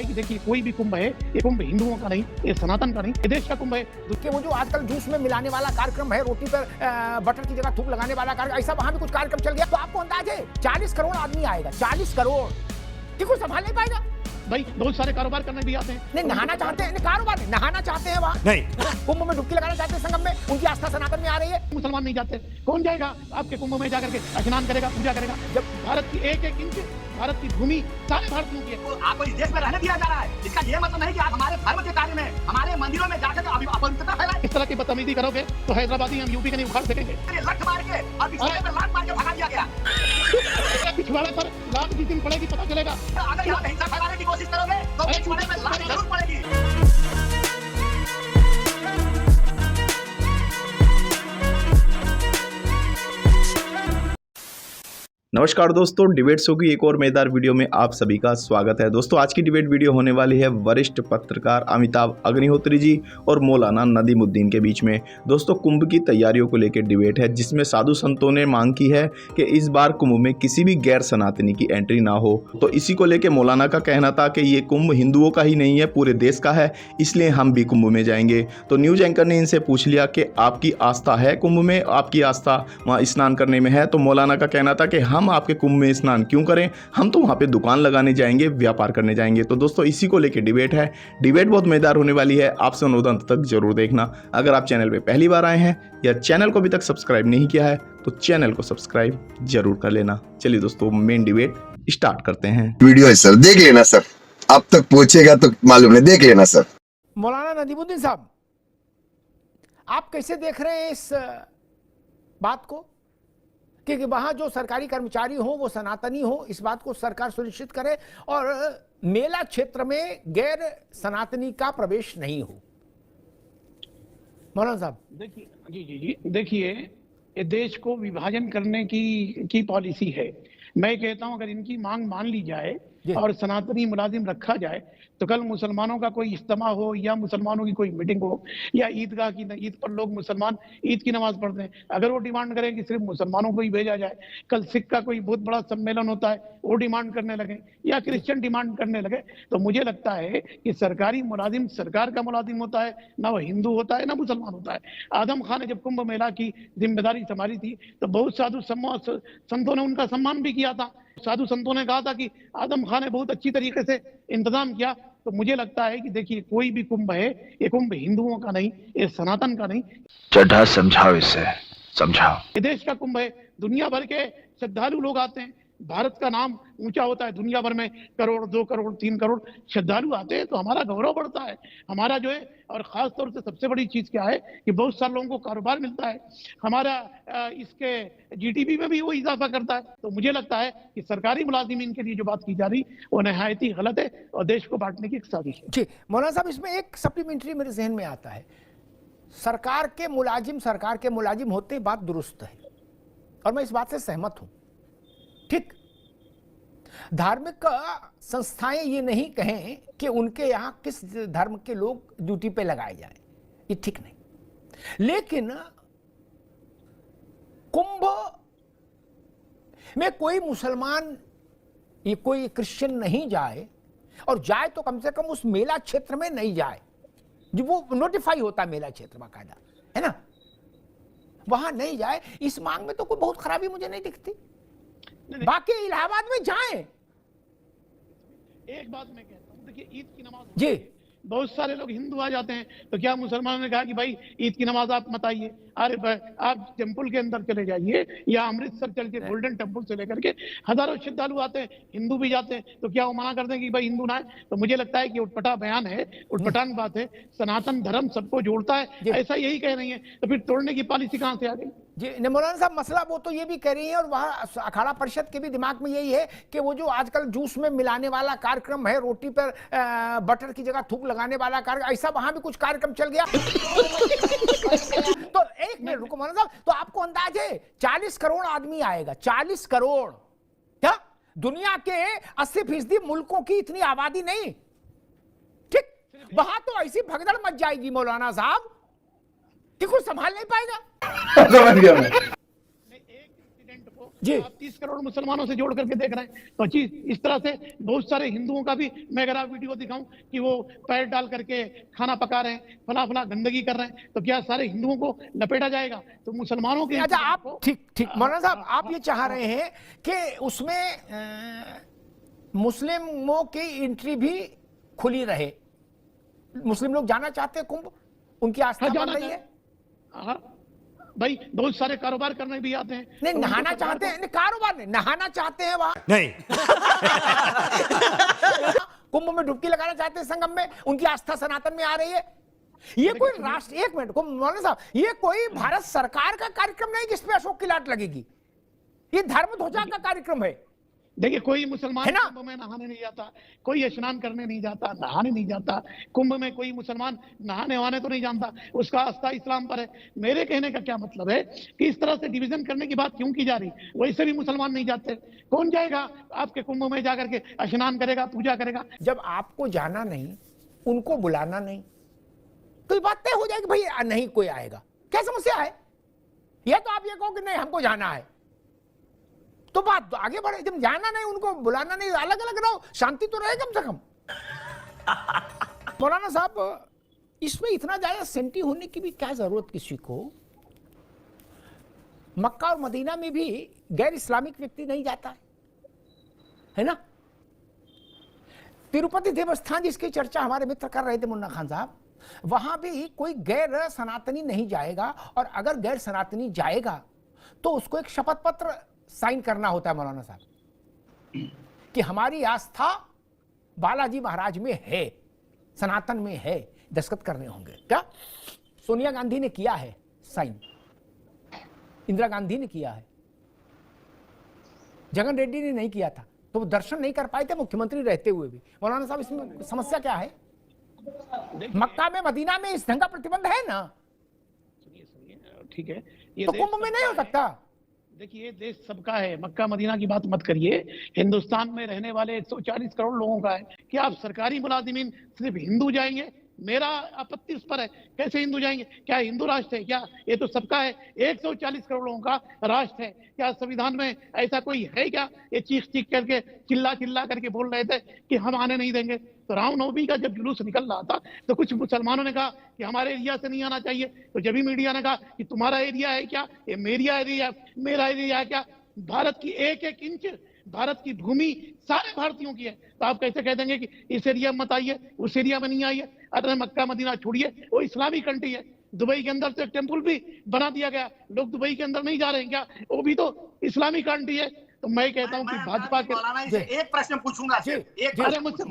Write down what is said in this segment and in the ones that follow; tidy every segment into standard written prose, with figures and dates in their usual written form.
है कि देखिए कोई भी कुंभ है, ये कुंभ हिंदुओं का नहीं, ये सनातन का नहीं, ये देश का कुंभ है। कि वो जो आजकल जूस में मिलाने वाला कार्यक्रम है, रोटी पर बटर की जगह थूक लगाने वाला कार्यक्रम, ऐसा वहां भी कुछ कार्यक्रम चल गया तो आपको अंदाज है 40 करोड़ आदमी आएगा, 40 करोड़ कि कोई संभाल नहीं पाएगा। भाई बहुत सारे कारोबार करने भी आते हैं, नहीं नहाना चाहते हैं, कारोबार नहीं नहाना चाहते हैं वहाँ नहीं कुंभ में डुबकी लगाना चाहते हैं, संगम में उनकी आस्था सनातन में आ रही है। मुसलमान नहीं जाते, कौन जाएगा आपके कुंभ में जाकर के स्नान करेगा, पूजा करेगा, जब भारत की एक एक इंच भारत की भूमि सारे भारतीयों की है। तो आपको इस देश में रहने दिया जा रहा है, इसका ये मतलब नहीं कि आप हमारे धर्म के कार्य में हमारे मंदिरों में जाकर अपवित्रता फैलाएं। इस तरह की बदतमीजी करोगे तो हैदराबादी हम यूपी के नहीं उखाड़ सकेंगे। लठ मार के और पिछवाड़े पर लात मार के भगा दिया गया। पिछवाड़े पर लात जिस दिन पड़ेगी पता चलेगा। अगर यहाँ हिंसा फैलाने की कोशिश करोगे तो पिछवाड़े पर लात जरूर पड़ेगी। नमस्कार दोस्तों, डिबेट शो की एक और मजेदार वीडियो में आप सभी का स्वागत है। दोस्तों आज की डिबेट वीडियो होने वाली है वरिष्ठ पत्रकार अमिताभ अग्निहोत्री जी और मौलाना नदीमुद्दीन के बीच में। दोस्तों कुंभ की तैयारियों को लेकर डिबेट है, जिसमें साधु संतों ने मांग की है कि इस बार कुंभ में किसी भी गैर सनातनी की एंट्री ना हो। तो इसी को लेकर मौलाना का कहना था कि ये कुंभ हिंदुओं का ही नहीं है, पूरे देश का है, इसलिए हम भी कुंभ में जाएंगे। तो न्यूज एंकर ने इनसे पूछ लिया कि आपकी आस्था है कुंभ में, आपकी आस्था वहाँ स्नान करने में है। तो मौलाना का कहना था कि हम आपके कुंभ में स्नान क्यों करें, हम तो वहाँ पे दुकान लगाने जाएंगे, व्यापार करने जाएंगे। तो दोस्तों इसी को लेकर डिबेट है, डिबेट बहुत मजेदार होने वाली है, आपसे अनुरोध अंत तक जरूर देखना। अगर आप चैनल पे पहली बार आए हैं या चैनल को अभी तक सब्सक्राइब नहीं किया है तो चैनल को सब्सक्राइब जरूर कर लेना। चलिए दोस्तों मेन डिबेट स्टार्ट करते हैं। वीडियो है सर, देख लेना सर, अब तक पहुंचेगा तो मालूम नहीं, देख लेना सर। मौलाना नदीमुद्दीन साहब, आप कैसे देख रहे हैं इस बात को कि वहां जो सरकारी कर्मचारी हो वो सनातनी हो, इस बात को सरकार सुनिश्चित करे और मेला क्षेत्र में गैर सनातनी का प्रवेश नहीं हो। मौलाना साहब देखिए जी देखिए, ये देश को विभाजन करने की पॉलिसी है। मैं कहता हूं अगर इनकी मांग मान ली जाए और सनातनी मुलाजिम रखा जाए तो कल मुसलमानों का कोई इज्तिमा हो या मुसलमानों की कोई मीटिंग हो या ईदगाह की ईद पर लोग मुसलमान ईद की नमाज पढ़ते हैं, अगर वो डिमांड करें कि सिर्फ मुसलमानों को ही भेजा जाए, कल सिख का कोई बहुत बड़ा सम्मेलन होता है वो डिमांड करने लगे या क्रिश्चियन डिमांड करने लगे, तो मुझे लगता है कि सरकारी मुलाजिम सरकार का मुलाजिम होता है, ना वो हिंदू होता है ना मुसलमान होता है। आदम खान ने जब कुंभ मेला की जिम्मेदारी संभाली थी तो बहुत साधु संतों ने उनका सम्मान भी किया था। साधु संतों ने कहा था कि आदम खान ने बहुत अच्छी तरीके से इंतजाम किया। तो मुझे लगता है कि देखिए कोई भी कुंभ है, ये कुंभ हिंदुओं का नहीं, ये सनातन का नहीं। चड्ढा समझाओ, इसे समझाओ। ये देश का कुंभ है, दुनिया भर के श्रद्धालु लोग आते हैं, भारत का नाम ऊंचा होता है, दुनिया भर में करोड़ 2 करोड़ 3 करोड़ श्रद्धालु आते हैं, तो हमारा गौरव बढ़ता है हमारा जो है। और खास तौर से सबसे बड़ी चीज क्या है कि बहुत सारे लोगों को कारोबार मिलता है, हमारा इसके जीडीपी में भी वो इजाफा करता है। तो मुझे लगता है कि सरकारी मुलाजिमीन के लिए जो बात की जा रही वो नहायत ही गलत है और देश को बांटने की एक साजिश है। जी मौलाना साहब, इसमें एक सप्लीमेंट्री मेरे जहन में आता है, सरकार के मुलाजिम होते बात दुरुस्त है और मैं इस बात से सहमत हूं, ठीक। धार्मिक संस्थाएं ये नहीं कहें कि उनके यहां किस धर्म के लोग ड्यूटी पे लगाए जाएं, ये ठीक नहीं। लेकिन कुंभ में कोई मुसलमान ये कोई क्रिश्चियन नहीं जाए, और जाए तो कम से कम उस मेला क्षेत्र में नहीं जाए, जो वो नोटिफाई होता है मेला क्षेत्र बाकायदा, है ना, वहां नहीं जाए। इस मांग में तो कोई बहुत खराबी मुझे नहीं दिखती। बाकी इलाहाबाद में जाएं। एक बात मैं कहता हूं, देखिए ईद की नमाज जी बहुत सारे लोग हिंदू आ जाते हैं, तो क्या मुसलमानों ने कहा कि भाई ईद की नमाज आप मत आइए? अरे आप टेम्पल के अंदर चले जाइए या अमृतसर चल के गोल्डन टेम्पल से लेकर के हजारों श्रद्धालु आते हैं, हिंदू भी जाते हैं, तो क्या वो मना कर दें कि भाई हिंदू ना आए? तो मुझे लगता है कि उटपटा बयान है, उटपटान बात है। सनातन धर्म सबको जोड़ता है, ऐसा यही कह रही है, तो फिर तोड़ने की पॉलिसी कहां से आ गई? जी मौलाना साहब, मसला वो तो ये भी कह रही है और वहाँ अखाड़ा परिषद के भी दिमाग में यही है कि वो जो आजकल जूस में मिलाने वाला कार्यक्रम है, रोटी पर बटर की जगह थूक लगाने वाला कार्यक्रम, ऐसा वहां भी कुछ कार्यक्रम चल गया। तो एक मिनट रुको मौलाना साहब, तो आपको अंदाज है 40 करोड़ आदमी आएगा, 40 करोड़, क्या दुनिया के 80% मुल्कों की इतनी आबादी नहीं, ठीक। वहां तो ऐसी भगदड़ मच जाएगी मौलाना साहब कि कुछ संभाल नहीं पाएगा। समझ गया मैं। एक इंसिडेंट को जी। आप 30 करोड़ मुसलमानों से जोड़ करके देख रहे हैं, तो जी इस तरह से बहुत सारे हिंदुओं का भी मैं अगर आप वीडियो दिखाऊं कि वो पैर डाल करके खाना पका रहे हैं, फला फला गंदगी कर रहे हैं, तो क्या सारे हिंदुओं को लपेटा जाएगा? तो मुसलमानों के अच्छा, आप ठीक मौलाना साहब, आप ये चाह रहे हैं कि उसमें मुस्लिमों की एंट्री भी खुली रहे, मुस्लिम लोग जाना चाहते हैं कुंभ, उनकी आस्था बन रही है। हाँ भाई, बहुत सारे कारोबार करने भी आते हैं। नहीं, नहाना चाहते हैं, नहीं कारोबार नहीं, नहाना चाहते हैं वहां नहीं। कुंभ में डुबकी लगाना चाहते हैं, संगम में, उनकी आस्था सनातन में आ रही है। ये कोई राष्ट्र, एक मिनट मौलाना साहब, ये कोई भारत सरकार का कार्यक्रम नहीं जिसपे अशोक की लाट लगेगी, ये धर्म ध्वजा का कार्यक्रम है। देखिए, कोई मुसलमान है ना? कुंभ में नहाने नहीं जाता, कोई स्नान करने नहीं जाता, नहाने नहीं जाता। कुंभ में कोई मुसलमान नहाने वहाने तो नहीं जानता, उसका आस्था इस्लाम पर है। मेरे कहने का क्या मतलब है कि इस तरह से डिवीजन करने की बात क्यों की जा रही? वैसे भी मुसलमान नहीं जाते, कौन जाएगा आपके कुंभ में जाकर के स्नान करेगा, पूजा करेगा? जब आपको जाना नहीं, उनको बुलाना नहीं, तो ये बात तय हो जाएगी भाई नहीं कोई आएगा। क्या समस्या है? या तो आप ये कहो कि नहीं हमको जाना है, तो बात तो आगे बढ़े। जब जाना नहीं, उनको बुलाना नहीं, अलग अलग रहो, शांति तो रहे कम से कम। मौलाना साहब, इसमें इतना ज्यादा सेंटी होने की भी क्या जरूरत किसी को? मक्का और मदीना में भी गैर इस्लामिक व्यक्ति नहीं जाता है ना? तिरुपति देवस्थान जिसकी चर्चा हमारे मित्र कर रहे थे मुन्ना खान साहब, वहां भी कोई गैर सनातनी नहीं जाएगा, और अगर गैर सनातनी जाएगा तो उसको एक शपथ पत्र साइन करना होता है मौलाना साहब कि हमारी आस्था बालाजी महाराज में है, सनातन में है, दस्तखत करने होंगे। क्या सोनिया गांधी ने किया है साइन, इंदिरा गांधी ने किया है, जगन रेड्डी ने नहीं किया था, तो वो दर्शन नहीं कर पाए थे मुख्यमंत्री रहते हुए भी। मौलाना साहब, इसमें समस्या क्या है? मक्का में मदीना में इस ढंग का प्रतिबंध है ना? सुनिए, ठीक है, ये तो कुंभ में नहीं हो सकता। देखिए, देश सबका है, मक्का मदीना की बात मत करिए। हिंदुस्तान में रहने वाले 140 करोड़ लोगों का है। क्या आप सरकारी मुलाजिमीन सिर्फ हिंदू जाएंगे? मेरा आपत्ति उस पर है, कैसे हिंदू जाएंगे? क्या हिंदू राष्ट्र है क्या? ये तो सबका है, 140 करोड़ लोगों का राष्ट्र है। क्या संविधान में ऐसा कोई है क्या? ये चीख चीख करके, चिल्ला चिल्ला करके बोल रहे थे कि हम आने नहीं देंगे। तो रामनवमी का जब जुलूस निकल रहा था तो कुछ मुसलमानों ने कहा कि हमारे एरिया से नहीं आना चाहिए, तो जब भी मीडिया ने कहा कि तुम्हारा एरिया है क्या, ये मेरा एरिया है क्या? भारत की एक एक इंच, भारत की भूमि सारे भारतीयों की है, तो आप कैसे कह देंगे कि इस एरिया में मत आइए, उस एरिया में नहीं आइए? अरे मक्का मदीना छोड़िए, वो इस्लामी कंट्री है। दुबई के अंदर से एक टेम्पल भी बना दिया गया, लोग दुबई के अंदर नहीं जा रहे हैं क्या? वो भी तो इस्लामी कंट्री है। तो मैं कहता हूँ कि भाजपा के एक प्रश्न पूछूंगा, अरे मुझसे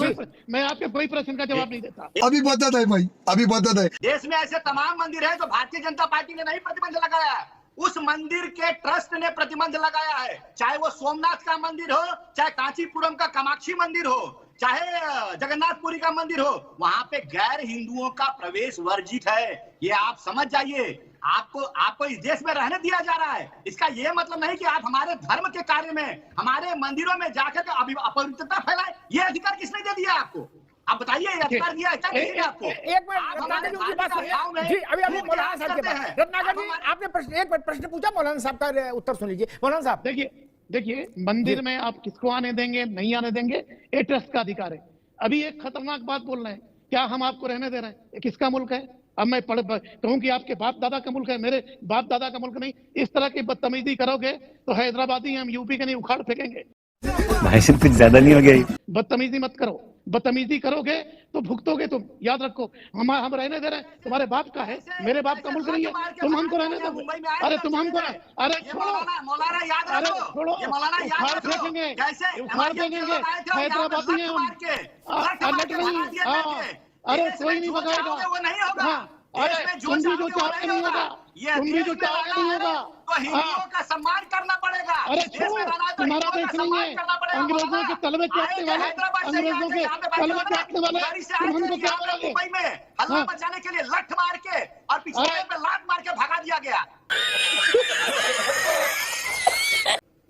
मैं आपके कोई प्रश्न का जवाब नहीं देता। अभी बता दे भाई, अभी बता दे। देश में ऐसे तमाम मंदिर हैं जो भारतीय जनता पार्टी ने नहीं प्रतिबंध लगाया है, उस मंदिर के ट्रस्ट ने प्रतिबंध लगाया है। चाहे वो सोमनाथ का मंदिर हो, चाहे कांचीपुरम का कामाक्षी मंदिर हो, चाहे जगन्नाथपुरी का मंदिर हो, वहां पे गैर हिंदुओं का प्रवेश वर्जित है। ये आप समझ जाइए। आपको इस देश में रहने दिया जा रहा है, इसका ये मतलब नहीं कि आप हमारे धर्म के कार्य में, हमारे मंदिरों में जाकर के अपवित्रता फैलाए। ये अधिकार किसने दे दिया आपको? आप बताइए, अधिकार दिया है आपको? एक मिनट रत्नाकर जी की बात सुनिए जी, अभी मौलाना साहब के पास। रत्नाकर जी, आपने एक प्रश्न पूछा, मौलाना साहब का उत्तर सुन लीजिए। मौलाना साहब, देखिए मंदिर में आप किसको आने देंगे, नहीं आने देंगे, ये ट्रस्ट का अधिकार है। अभी एक खतरनाक बात बोल रहे हैं, क्या हम आपको रहने दे रहे हैं? ये किसका मुल्क है? अब मैं कहूं कि आपके बाप दादा का मुल्क है, मेरे बाप दादा का मुल्क नहीं। इस तरह की बदतमीजी करोगे तो हैदराबादी हम यूपी के नहीं उखाड़ फेंकेंगे। भाई सिर्फ कुछ ज्यादा नहीं हो गया? बदतमीजी मत करो, बदतमीजी करोगे तो भुगतोगे तुम, याद रखो। हम रहने दे रहे हैं, तुम्हारे बाप का है, मेरे बाप का मुल्क नहीं है, तुम हमको रहने दो। अरे तुम हमको, अरे छोड़ो, मौलाना याद रखो, छोड़ो, उखाड़ फेंकेंगे, उखाड़ देंगे। हैदराबादी है हम, अरे कोई नहीं भगाएगा। हाँ, अरे तुम भी जो चाहते नहीं होगा, तुम भी जो चाहते नहीं होगा, तो हिंदुओं का सम्मान करना पड़ेगा। अरे छोड़ो, तुम्हारा देश नहीं है। अंग्रेजों के तलवे चाटने वाले, अंग्रेजों के तलवे चाटने वाले तुम हमको क्या बोलोगे? मुंबई में हल्ला मचाने के लिए लठ मार के और पिछवाड़े पे लात मार के भगा दिया गया।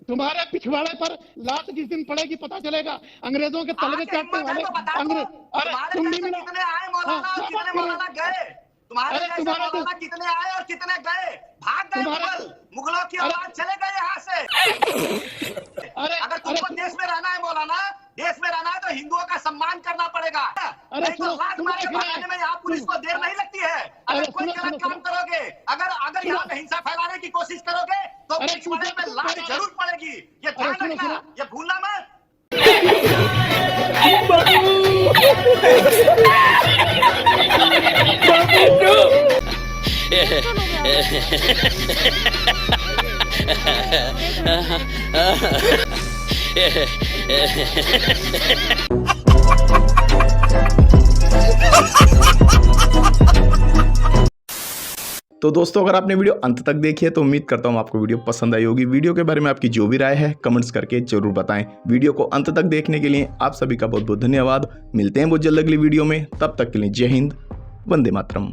तुम्हारे पिछवाड़े पर लात जिस दिन पड़ेगी पता चलेगा। अंग्रेजों के तलवे चाटने वाले अंग्रेज, अरे तुम भी मिला। कितने आए मौलाना, कितने मौलाना गए? तुम्हारे अरे जैसे तुम्हारा तो- मौलाना कितने आए और कितने गए, भाग गए तुम्हारा- मुगलों की औलाद चले गए यहाँ से। अगर तुमको देश में रहना है मौलाना, देश में रहना है तो हिंदुओं का सम्मान करना पड़ेगा, नहीं तो लात मार के भगाने में यहाँ पुलिस को देर नहीं लगती है। अगर कोई गलत काम करोगे, अगर यहाँ पे हिंसा फैलाने की कोशिश करोगे तो पुलिस वाले पे लात जरूर पड़ेगी, ये ध्यान रखना, ये भूलना मत। तो दोस्तों अगर आपने वीडियो अंत तक देखी है तो उम्मीद करता हूँ आपको वीडियो पसंद आई होगी। वीडियो के बारे में आपकी जो भी राय है कमेंट्स करके जरूर बताएं। वीडियो को अंत तक देखने के लिए आप सभी का बहुत बहुत धन्यवाद। मिलते हैं बहुत जल्द अगली वीडियो में, तब तक के लिए जय हिंद, वंदे मातरम।